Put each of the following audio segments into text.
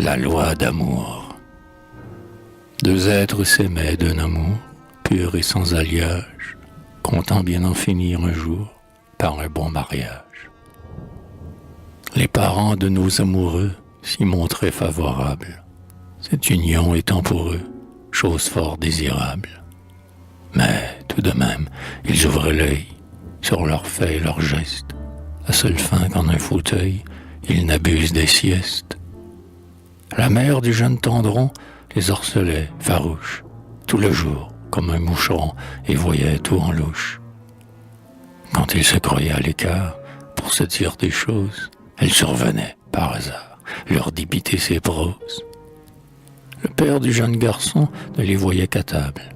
La loi d'amour. Deux êtres s'aimaient d'un amour pur et sans alliage, comptant bien en finir un jour par un bon mariage. Les parents de nos amoureux s'y montraient favorables, cette union étant pour eux chose fort désirable. Mais tout de même, ils ouvraient l'œil sur leurs faits et leurs gestes, à seule fin qu'en un fauteuil, ils n'abusent des siestes. La mère du jeune tendron les harcelait, farouche, tout le jour, comme un moucheron, et voyait tout en louche. Quand ils se croyaient à l'écart, pour se dire des choses, elle survenait, par hasard, leur débiter ses proses. Le père du jeune garçon ne les voyait qu'à table.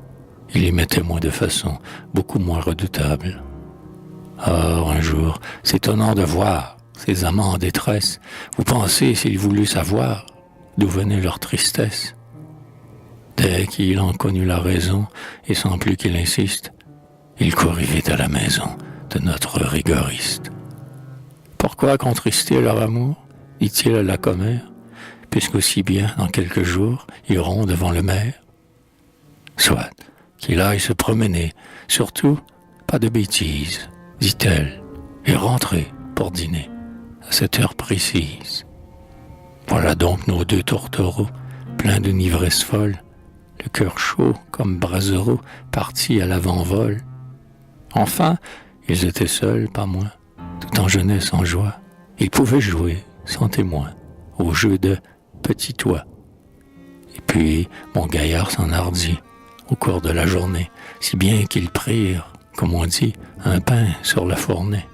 Il les mettait moins de façon, beaucoup moins redoutable. Or, un jour, s'étonnant de voir ces amants en détresse, vous pensez, s'il voulut savoir, d'où venait leur tristesse. Dès qu'il en connut la raison, et sans plus qu'il insiste, il courut vite à la maison de notre rigoriste. Pourquoi contrister leur amour, dit-il à la commère, puisqu'aussi bien, dans quelques jours, iront devant le maire? Soit qu'il aille se promener, surtout, pas de bêtises, dit-elle, et rentrez pour dîner, à cette heure précise. Voilà donc nos deux tourtereaux, pleins d'une ivresse folle, le cœur chaud comme Brasereau, partis à l'avant-vol. Enfin, ils étaient seuls, pas moins, tout en jeunesse, en joie. Ils pouvaient jouer, sans témoin, au jeu de petit toit. Et puis, mon gaillard s'enhardit, au cours de la journée, si bien qu'ils prirent, comme on dit, un pain sur la fournée.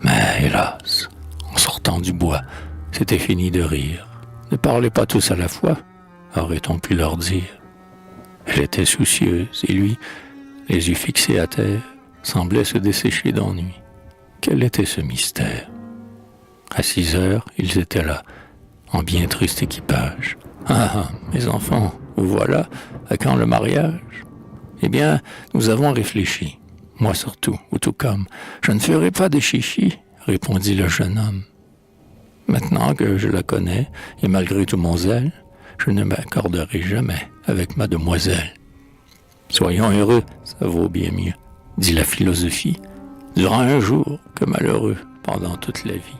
Mais hélas, en sortant du bois, c'était fini de rire. Ne parlez pas tous à la fois, aurait-on pu leur dire. Elle était soucieuse, et lui, les yeux fixés à terre, semblait se dessécher d'ennui. Quel était ce mystère? À 6 heures, ils étaient là, en bien triste équipage. Ah, mes enfants, vous voilà, à quand le mariage? Eh bien, nous avons réfléchi. Moi surtout, ou tout comme. Je ne ferai pas de chichi, répondit le jeune homme. Maintenant que je la connais, et malgré tout mon zèle, je ne m'accorderai jamais avec mademoiselle. Soyons heureux, ça vaut bien mieux, dit la philosophie, durant un jour que malheureux pendant toute la vie.